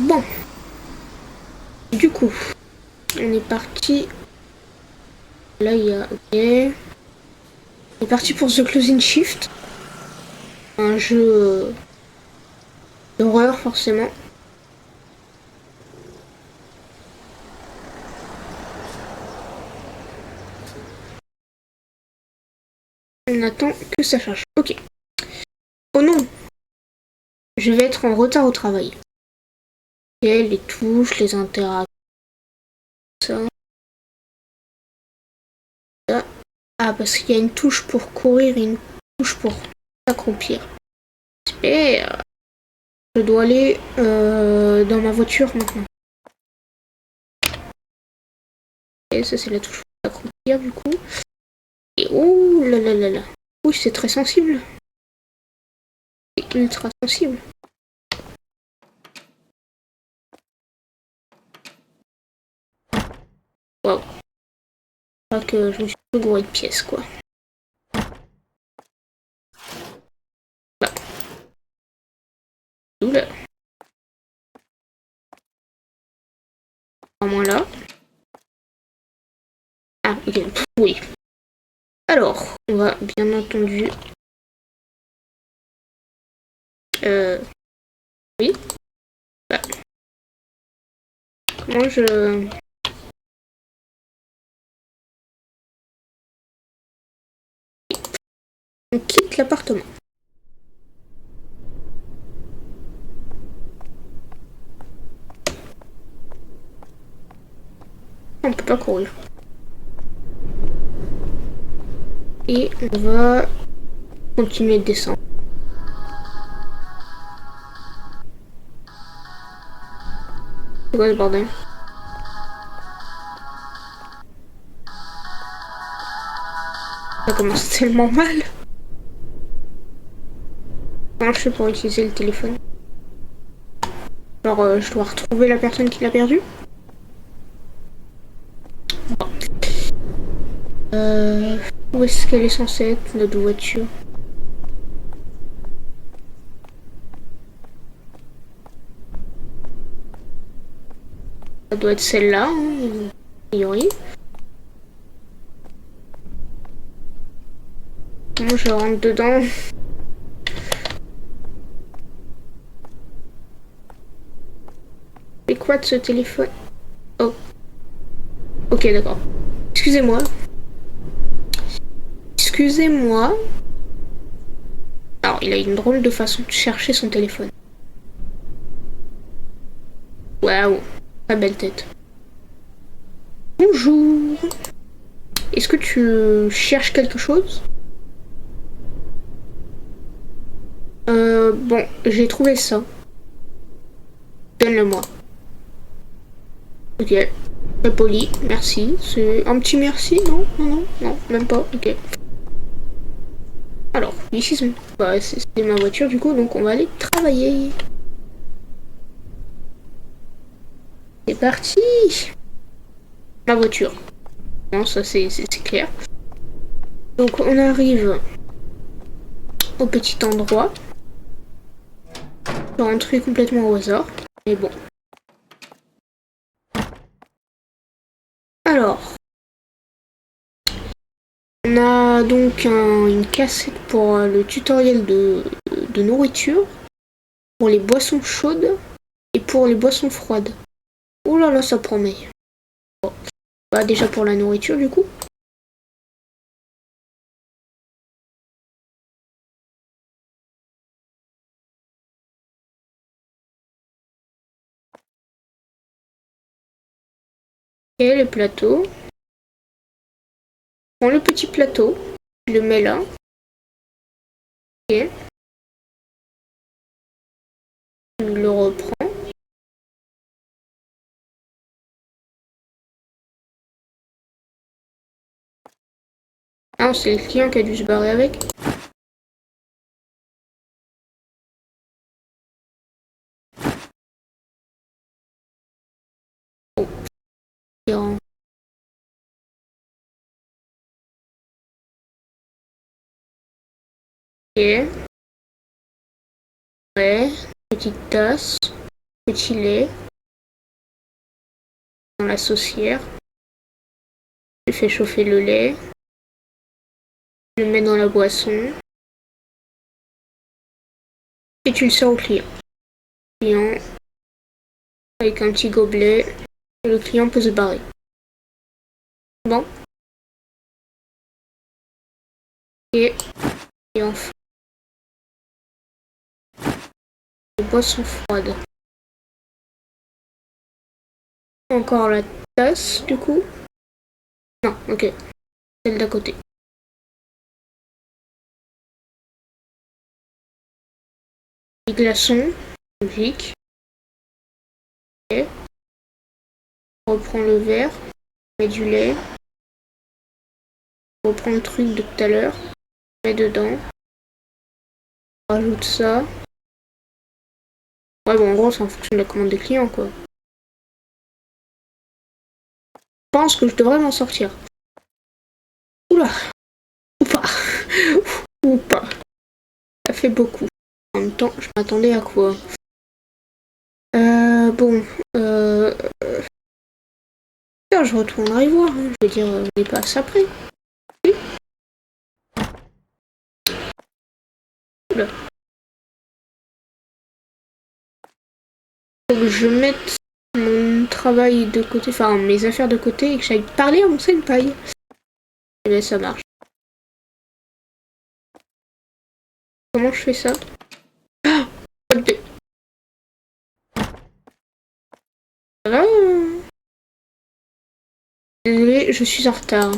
Bon, du coup, on est parti. Là, il y a... Ok. On est parti pour The Closing Shift. Un jeu d'horreur, forcément. On attend que ça charge. Ok. Oh non, je vais être en retard au travail. Ok, les touches, les interactions, ça. Ah, parce qu'il y a une touche pour courir et une touche pour s'accroupir. Et je dois aller dans ma voiture maintenant. Et ça, c'est la touche pour s'accroupir, du coup. Et oh là là là là. Oui, c'est très sensible. C'est ultra sensible. Waouh. Je crois que je me suis un peu gouré de pièces, quoi. Bah, douleur. Pas moins là. Ah, ok. Oui. Alors, on va bien entendu... Oui. Bah, comment je... On quitte l'appartement. On peut pas courir. Et on va continuer de descendre. C'est quoi ce bordel? Ça commence tellement mal. Comment je fais pour utiliser le téléphone? Genre, je dois retrouver la personne qui l'a perdu? Bon. Où est-ce qu'elle est censée être, notre voiture? Ça doit être celle-là, hein, a priori. Comment je rentre dedans? C'est quoi de ce téléphone? Oh, ok, d'accord. Excusez-moi. Excusez-moi. Alors, il a une drôle de façon de chercher son téléphone. Waouh, très belle tête. Bonjour. Est-ce que tu cherches quelque chose? Bon, j'ai trouvé ça. Donne-le-moi. Ok. Très poli, merci. C'est un petit merci, non? Non, non, non, même pas. Ok. Alors, ici, bah, c'est ma voiture du coup, donc on va aller travailler. C'est parti! Ma voiture. Non, ça c'est clair. Donc on arrive au petit endroit. Je vais rentrer complètement au hasard. Mais bon. Alors, on a donc une cassette pour le tutoriel de nourriture, pour les boissons chaudes et pour les boissons froides. Oh là là, ça promet. Bon. Bah déjà pour la nourriture du coup. Et le plateau. On prend le petit plateau, je le mets là. Ok. Je le reprends. Ah, c'est le client qui a dû se barrer avec. Oh. Ok. Ouais. Petite tasse. petit lait dans la saucière. Tu fais chauffer le lait. Tu le mets dans la boisson. Et tu le sers au client. Le client, avec un petit gobelet, et le client peut se barrer. Bon. Et enfin, les boissons froides. Encore la tasse, du coup. Non, ok. Celle d'à côté. Les glaçons, logique. Ok. On reprend le verre, on met du lait. On reprend le truc de tout à l'heure, on met dedans. On rajoute ça. Ouais, bon, en gros, c'est en fonction de la commande des clients, quoi. Je pense que je devrais m'en sortir. Oula, ou pas. Ou pas. Ça fait beaucoup. En même temps, je m'attendais à quoi? Bon, Putain, je retournerai voir, hein. Je veux dire, on est pas à ça près. Oui. Oula. Faut que je mette mon travail de côté, enfin mes affaires de côté et que j'aille parler à mon senpai. Et bien ça marche. Comment je fais ça? Ah, ça va? Désolée, je suis en retard.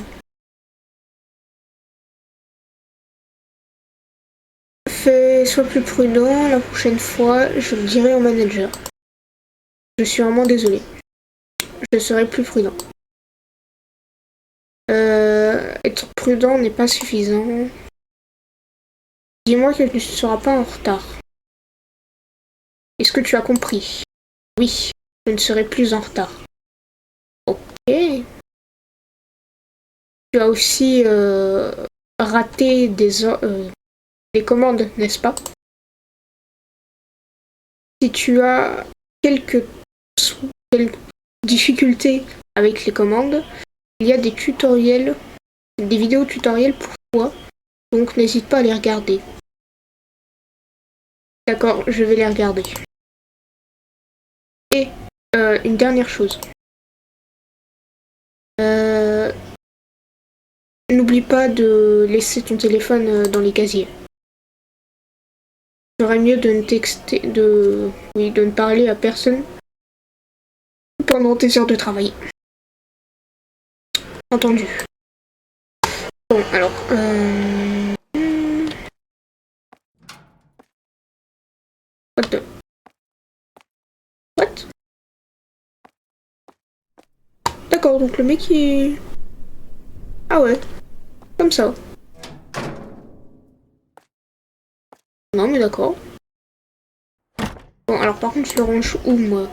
Sois plus prudent, la prochaine fois, je le dirai au manager. Je suis vraiment désolée. Je serai plus prudent. Être prudent n'est pas suffisant. Dis-moi que tu ne seras pas en retard. Est-ce que tu as compris? Oui, je ne serai plus en retard. Ok. Tu as aussi raté des commandes, n'est-ce pas? Si tu as quelques difficultés avec les commandes, il y a des tutoriels, des vidéos tutoriels pour toi, donc n'hésite pas à les regarder. D'accord, je vais les regarder. Et une dernière chose. N'oublie pas de laisser ton téléphone dans les casiers. Il serait mieux de ne texter, de ne parler à personne pendant tes heures de travail. Entendu. Bon, alors, what the... What? D'accord, donc le mec il... Ah ouais, comme ça. Non mais d'accord. Bon, alors par contre je le range où, moi?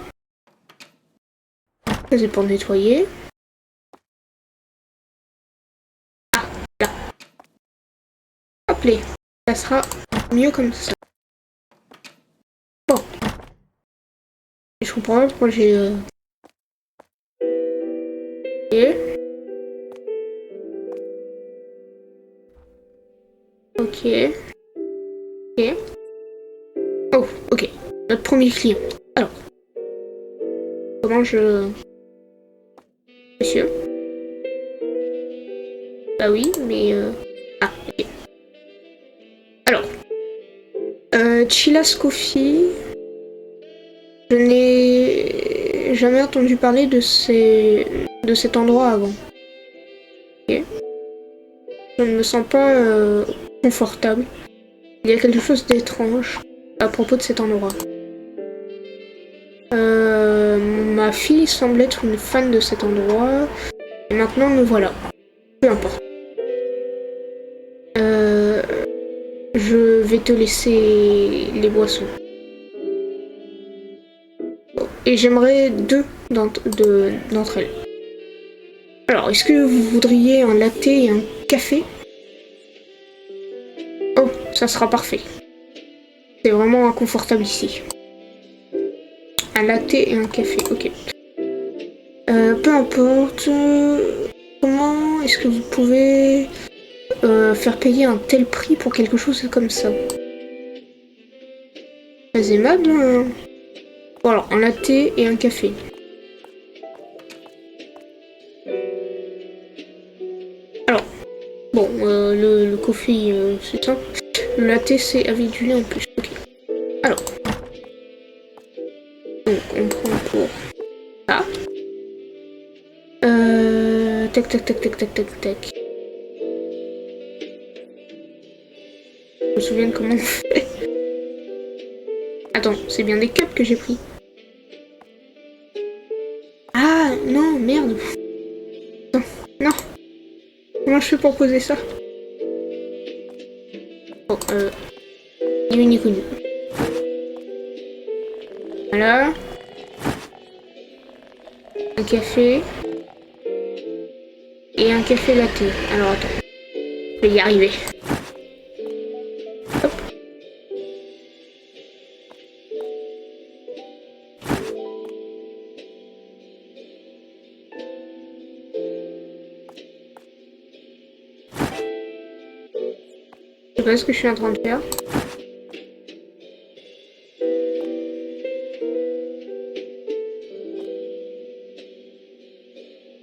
Ça c'est pour nettoyer. Ah, là. Hop là. Ça sera mieux comme ça. Bon. Je comprends pas pourquoi j'ai... Ok. Ok. Oh, ok. Notre premier client. Alors. Comment je... Monsieur? Bah oui, mais... Ah, ok. Alors. Chilla's Coffee. Je n'ai jamais entendu parler de cet endroit avant. Ok. Je ne me sens pas confortable. Il y a quelque chose d'étrange à propos de cet endroit. Ma fille semble être une fan de cet endroit. Et maintenant, me voilà. Peu importe. Je vais te laisser les boissons. Et j'aimerais deux d'entre elles. Alors, est-ce que vous voudriez un latte et un café? Oh, ça sera parfait. C'est vraiment inconfortable ici. Un latte et un café, ok. Peu importe. Comment est-ce que vous pouvez faire payer un tel prix pour quelque chose comme ça? Très aimable. Bon alors, un latte et un café. Alors, bon, le coffee, c'est ça. Le latte, c'est avec du lait en plus. Ok. Alors. Donc, on prend pour ça. Tac, tac, tac, tac, tac, tac, tac. Je me souviens de comment on fait. Attends, c'est bien des cups que j'ai pris. Ah, non, merde. Non, non. Comment je fais pour poser ça? Bon, ni connu. Voilà. Un café. Et un café latte. Alors attends. Je vais y arriver. Hop. Je sais pas ce que je suis en train de faire.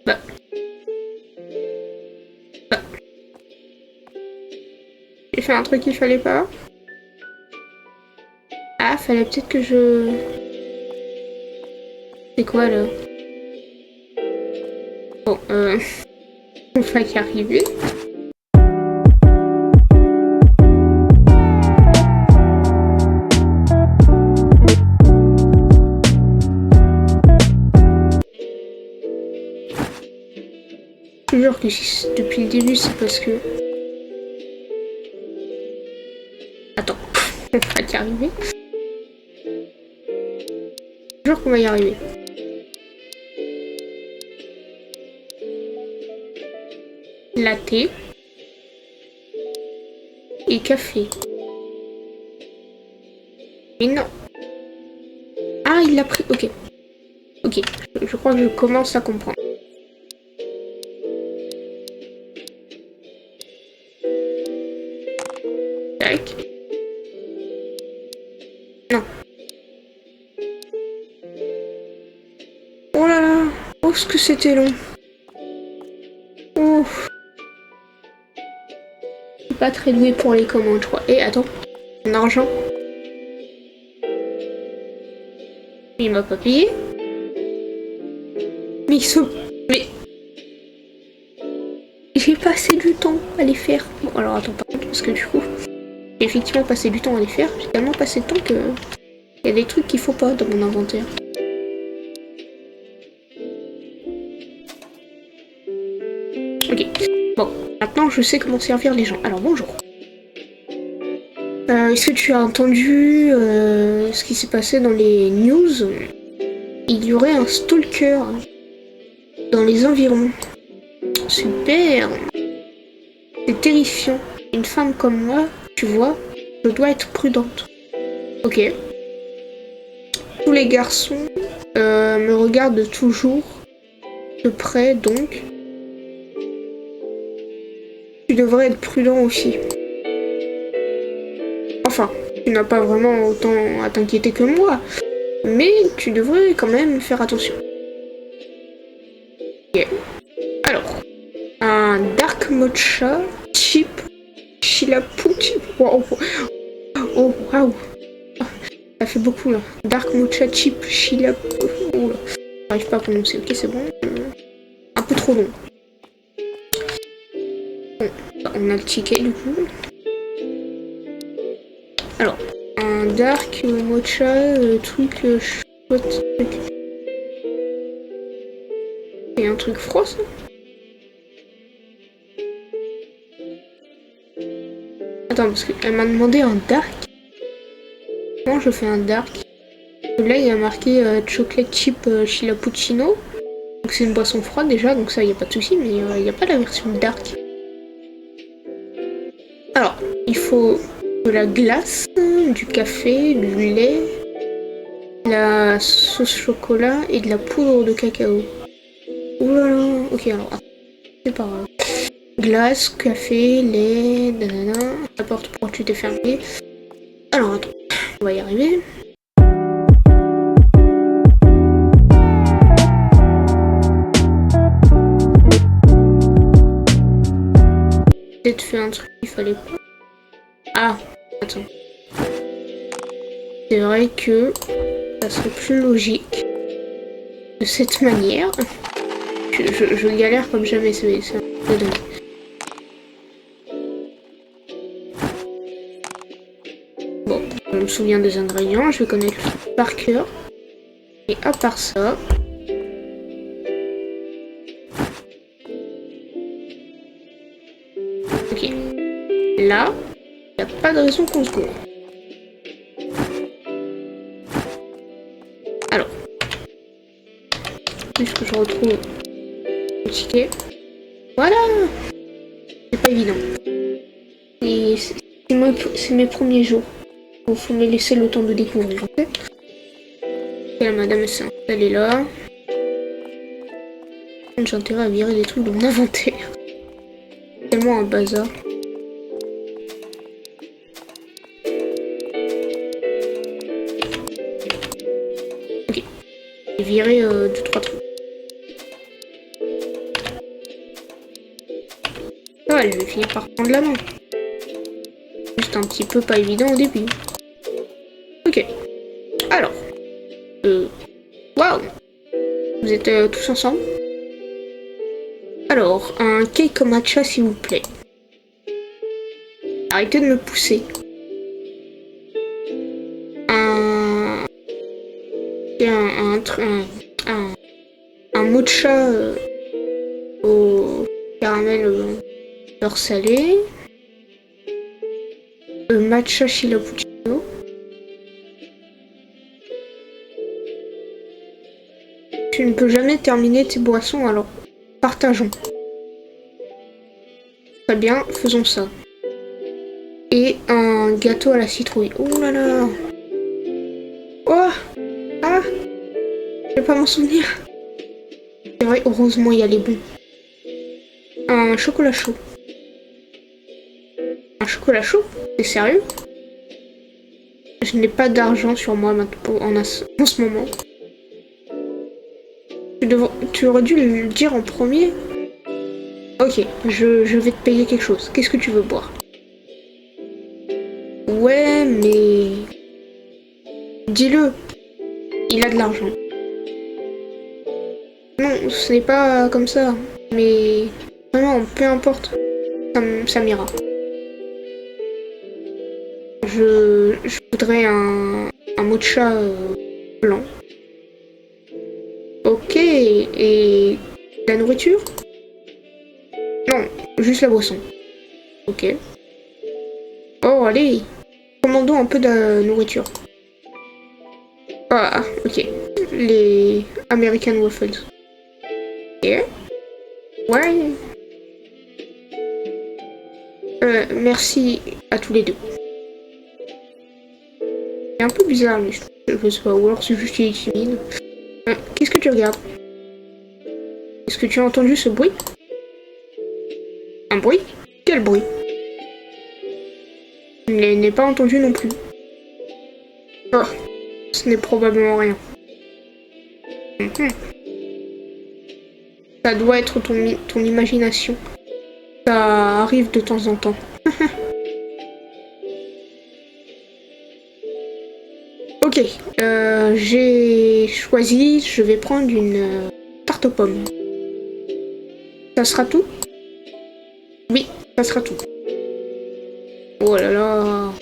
Bah. J'ai fait un truc qu'il fallait pas. Ah, fallait peut-être que je... C'est quoi là? Bon, on va y arriver. Je te jure que si depuis le début c'est parce que... Attends, on va y arriver. Je te jure qu'on va y arriver. Latte et café. Mais non. Ah, il l'a pris. Ok. Ok. Je crois que je commence à comprendre. Tac. Non. Oh là là. Oh, ce que c'était long. Oh. Je suis pas très douée pour les commandes, je crois. Et attends. Mon argent. Il m'a pas payé. Mais ils sont... Mais... J'ai passé du temps à les faire. Bon, alors attends, par contre, parce que du coup... J'ai effectivement passé du temps à les faire. J'ai tellement passé de temps que... Il y a des trucs qu'il faut pas dans mon inventaire. Ok. Bon, maintenant je sais comment servir les gens. Alors bonjour. Est-ce que tu as entendu ce qui s'est passé dans les news? Il y aurait un stalker dans les environs. Super. C'est terrifiant. Une femme comme moi, tu vois, je dois être prudente. Ok. Tous les garçons me regardent toujours de près, donc tu devrais être prudent aussi. Enfin, tu n'as pas vraiment autant à t'inquiéter que moi, mais tu devrais quand même faire attention. Ok. Alors, un dark matcha chip chilapuchi. Wow. Oh waouh. Ça fait beaucoup là. Dark matcha chip chilapuchi. Oh là. J'arrive pas à prononcer. Ok, c'est bon. Un peu trop long. Bon, on a le ticket du coup. Alors, un dark matcha truc chouette. Et un truc froid ça. Attends, parce qu'elle m'a demandé un dark. Comment je fais un dark? Là, il y a marqué chocolate chip chilapuccino. Donc c'est une boisson froide déjà, donc ça, il n'y a pas de souci, mais il n'y a pas la version dark. Alors, il faut de la glace, du café, du lait, la sauce chocolat et de la poudre de cacao. Ouh là là. Ok, alors, c'est pas grave. Glace, café, lait, nanana. La porte pour tu t'es fermée. Alors, attends, on va y arriver. Peut-être fait un truc qu'il fallait pas. Ah, attends. C'est vrai que ça serait plus logique de cette manière. Je galère comme jamais, c'est un peu dingue. Bon, on me souvient des ingrédients, je vais connaître le truc par cœur. Et à part ça... Ok. Là, il n'y a pas de raison qu'on se gourre. Alors. Puisque je retrouve le ticket. Voilà! C'est pas évident. C'est mes premiers jours. Il faut me laisser le temps de découvrir. Okay, la madame s'est installée là. J'ai intérêt à virer des trucs de mon inventaire. Tellement un bazar. Ok. J'ai viré 2-3 trucs. Ah, je vais finir par prendre la main. Juste un petit peu pas évident au début. Ok. Alors. Waouh. Vous êtes tous ensemble? Alors, un cake au matcha s'il vous plaît. Arrêtez de me pousser. Un mocha au caramel beurre salé. Matcha chilappuccino. Tu ne peux jamais terminer tes boissons, alors partageons. Très bien, faisons ça. Et un gâteau à la citrouille. Oh là là. Oh. Ah. Je vais pas m'en souvenir. C'est vrai, heureusement, il y a les bons. Un chocolat chaud. Un chocolat chaud? T'es sérieux? Je n'ai pas d'argent sur moi maintenant, en ce moment. Tu aurais dû le dire en premier. Ok, je vais te payer quelque chose. Qu'est-ce que tu veux boire? Ouais, mais... Dis-le. Il a de l'argent. Non, ce n'est pas comme ça. Mais... Vraiment, peu importe. Ça m'ira. Je voudrais un mocha blanc. Ok, et la nourriture? Non, juste la boisson. Ok. Oh, allez, commandons un peu de nourriture. Ah, ok. Les American Waffles. Ok. Ouais. Merci à tous les deux. C'est un peu bizarre, mais je sais pas, ou alors c'est juste qu'il est timide. Qu'est-ce que tu regardes? Est-ce que tu as entendu ce bruit? Un bruit? Quel bruit? Je n'ai pas entendu non plus. Oh, ce n'est probablement rien. Ça doit être ton imagination. Ça arrive de temps en temps. Ok, j'ai choisi, je vais prendre une tarte aux pommes. Ça sera tout? Oui, ça sera tout. Oh là là.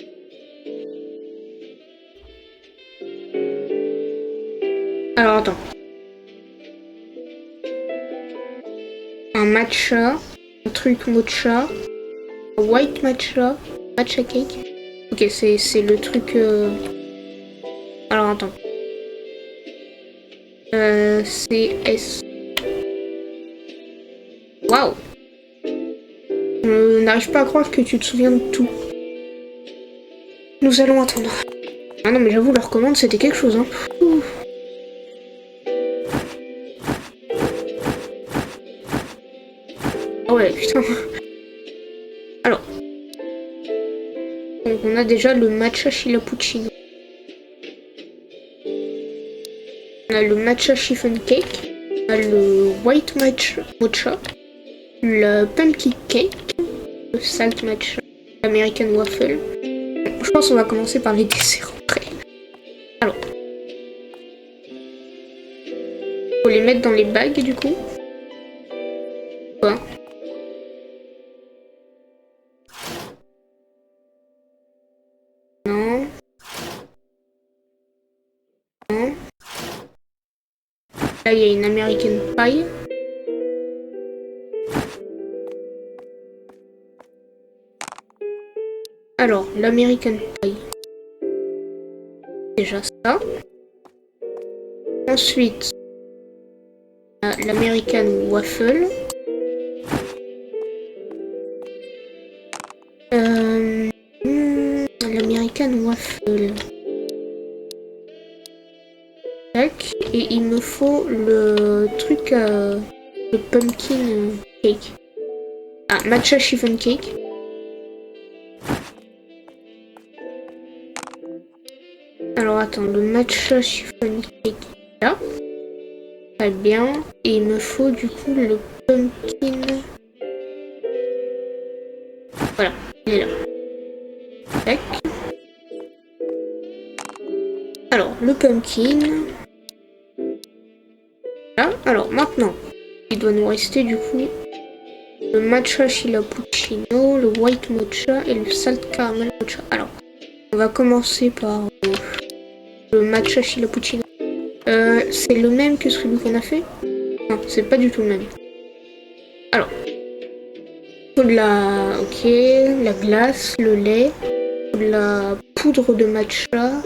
Alors attends. Un matcha, un truc mocha, un white matcha, matcha cake. Ok, c'est le truc... Alors attends. CS. Waouh. Je n'arrive pas à croire que tu te souviens de tout. Nous allons attendre. Ah non mais j'avoue, leur commande c'était quelque chose hein. Ouh. putain. Alors. Donc on a déjà le matcha chilapuccino. On a le matcha chiffon cake. On a le white mocha. Le pumpkin cake. Le salt matcha. L'American waffle. Je pense qu'on va commencer par les desserts après. Alors. Faut les mettre dans les bagues du coup. Quoi? Non. Non. Là il y a une American pie. Alors, l'American pie. Déjà ça. Ensuite, l'American waffle. L'American waffle. Tac. Et il me faut le truc, le pumpkin cake. Ah, matcha chiffon cake. Alors attends, le matcha chiffon cake là. Très bien. Et il me faut du coup le pumpkin. Voilà, il est là. Tac. Alors, le pumpkin. Là. Alors maintenant, il doit nous rester du coup le matcha chilapuccino, le white mocha et le salt caramel mocha. Alors, on va commencer par le matcha chilapuccino. C'est le même que celui qu'on a fait? Non, c'est pas du tout le même. Alors, il faut de la... Ok, la glace, le lait, de la poudre de matcha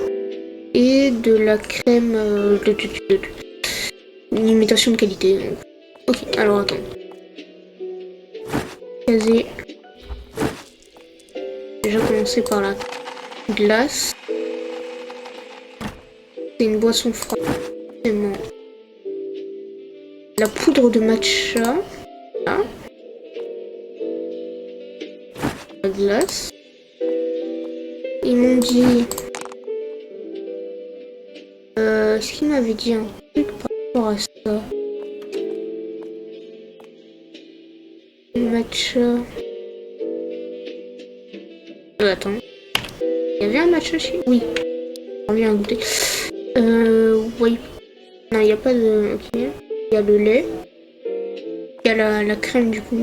et de la crème... une imitation de qualité. Ok, alors attends. Caser. Déjà commencer par la glace. C'est une boisson froide. La poudre de matcha. Là. La glace. Ils m'ont dit... Est-ce qu'ils m'avaient dit un truc par rapport à ça? Matcha... attends. Il y avait un matcha chez... Oui. On vient goûter. Oui. Non, il n'y a pas de... Ok. Il y a le lait. Il y a la crème du coup.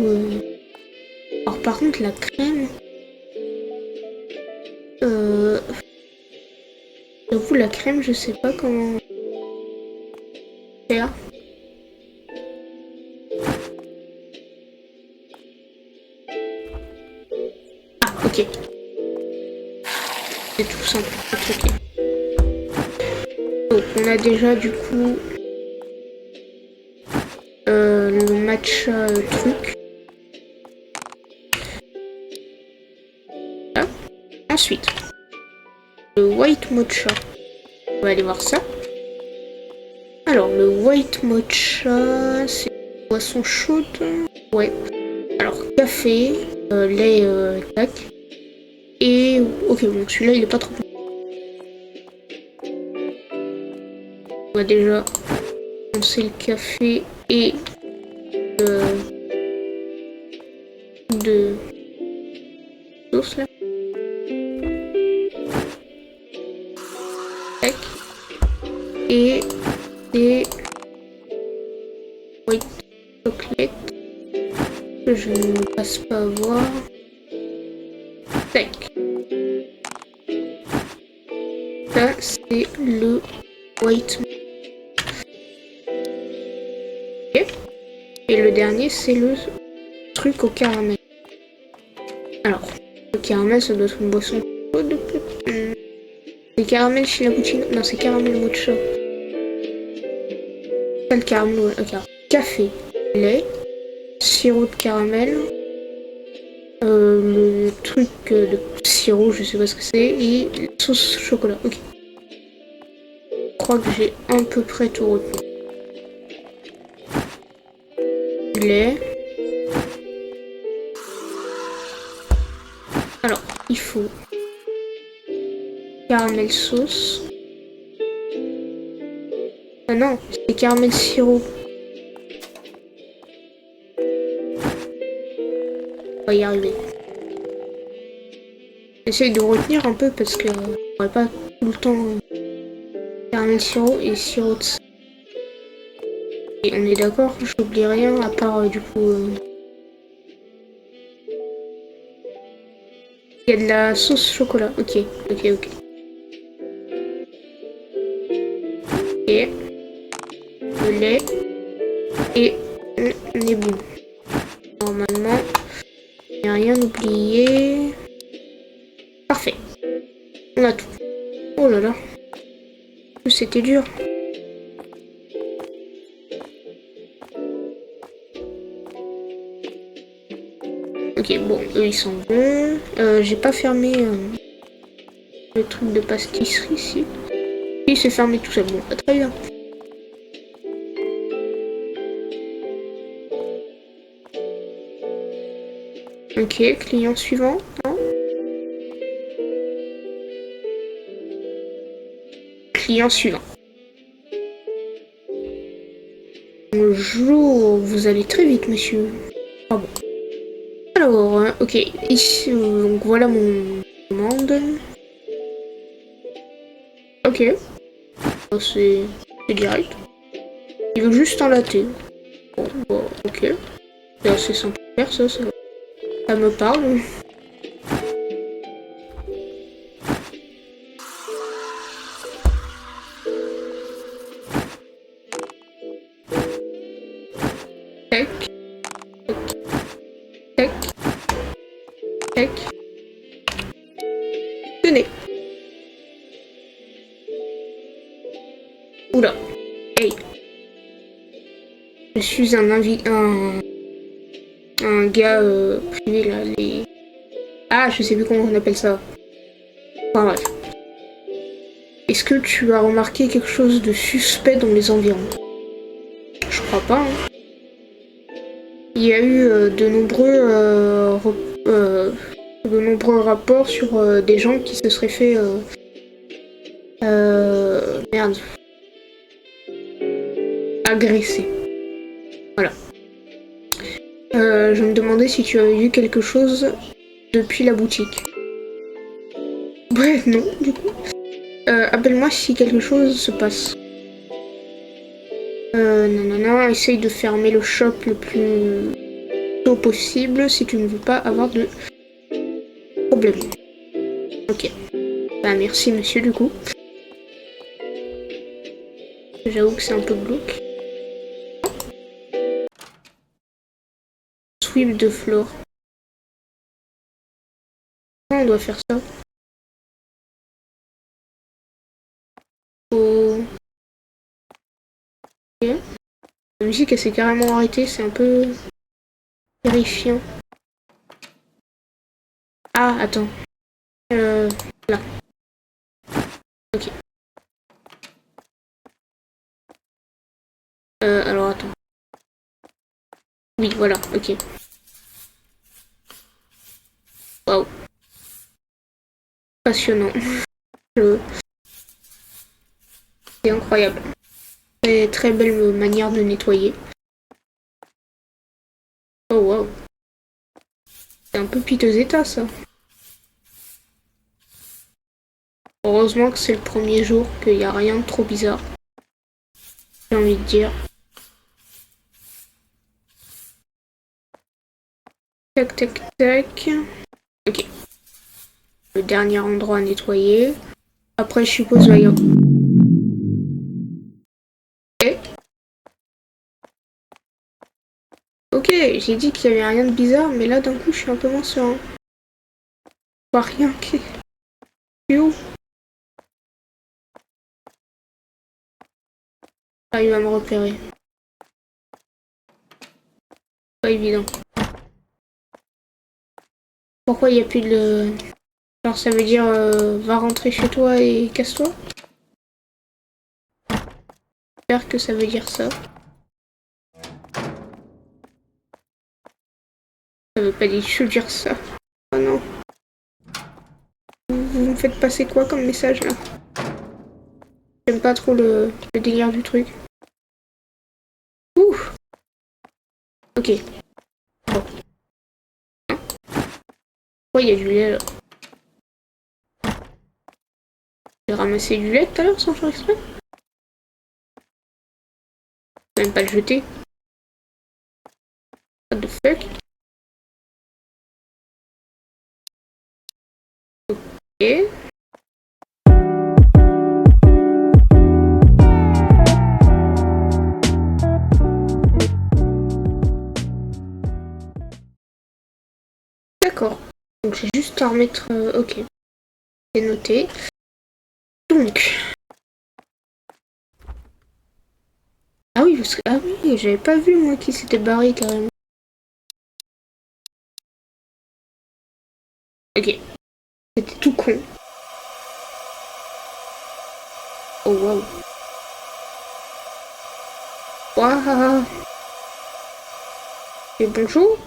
Alors par contre la crème... J'avoue la crème je sais pas comment faire. Ah ok. C'est tout simple. Ok. Donc on a déjà du coup le matcha truc. Là. Ensuite, le white mocha. On va aller voir ça. Alors le white mocha, c'est une boisson chaude. Ouais. Alors café, lait, tac. Et ok bon celui-là il est pas trop bon. On va déjà lancer le café et de sauce là. Tac. Et des white chocolate que je ne passe pas à voir. Tac. Ça c'est le white. Okay. Et le dernier c'est le truc au caramel. Alors, le caramel ça doit être une boisson chaude. C'est caramel chez la poutine. Non, c'est caramel mocha. Pas le caramel, ok. Café, lait, sirop de caramel, le truc de sirop, je sais pas ce que c'est, et sauce chocolat. Ok. Je crois que j'ai à peu près tout retenu. Lait, Il faut caramel sauce. Ah non, c'est caramel sirop. On va y arriver. J'essaye de retenir un peu parce que on pourrait pas tout le temps caramel sirop et sirop de sel. Et on est d'accord, j'oublie rien à part du coup. Il y a de la sauce chocolat. Ok. Ok. Et le lait. Et on est bon. Normalement, il n'y a rien oublié. Parfait. On a tout. Oh là là. C'était dur. Ok, bon, eux ils sont bons. J'ai pas fermé le truc de pâtisserie ici. Il s'est fermé tout seul. Bon, très bien. Ok, client suivant. Non. Client suivant. Bonjour, vous allez très vite, monsieur. Ah bon. Alors, ok, ici, donc voilà mon commande. Ok, c'est direct. Il veut juste un latte. Bon, ok. C'est assez simple à faire, ça me parle. Tac, tac, tac. Tenez. Oula. Hey. Je suis un gars privé là, Ah, je sais plus comment on appelle ça. Enfin bref. Est-ce que tu as remarqué quelque chose de suspect dans les environs? Je crois pas, hein. Il y a eu de nombreux rapports sur des gens qui se seraient fait merde, agresser. Voilà. Je me demandais si tu avais vu quelque chose depuis la boutique. Ouais, non, du coup. Appelle-moi si quelque chose se passe. Non, essaye de fermer le shop le plus tôt possible si tu ne veux pas avoir de problème. Ok. Bah merci monsieur du coup. J'avoue que c'est un peu glauque. Sweep de floor. Comment on doit faire ça? Oh. Ok. La musique elle s'est carrément arrêtée, c'est un peu terrifiant. Ah, attends. Là. Ok. Alors attends. Oui, voilà, ok. Waouh. Passionnant. C'est incroyable. Très belle manière de nettoyer. Oh waouh. C'est un peu piteux état ça. Heureusement que c'est le premier jour, qu'il n'y a rien de trop bizarre. J'ai envie de dire. Tac tac tac. Ok. Le dernier endroit à nettoyer. Après je suppose va y avoir... Ok, j'ai dit qu'il y avait rien de bizarre, mais là d'un coup je suis un peu moins serein. Pas rien qui... Où arrive à me repérer. Pas évident. Pourquoi il n'y a plus de... Alors ça veut dire va rentrer chez toi et casse-toi? J'espère que ça veut dire ça. Ça veut pas du tout dire ça. Oh non. me faites passer quoi comme message là? J'aime pas trop le délire du truc. Ouh. Ok. Bon. Pourquoi il y a du lait là? J'ai ramassé du lait tout à l'heure sans faire exprès? Même pas le jeter. What the fuck? Ok. D'accord. Donc j'ai juste à remettre... ok. C'est noté. Donc... Ah oui, parce que... Ah oui, j'avais pas vu moi qui s'était barré carrément. Ok. C'était tout con. Oh waouh. Waouh. Et bonjour.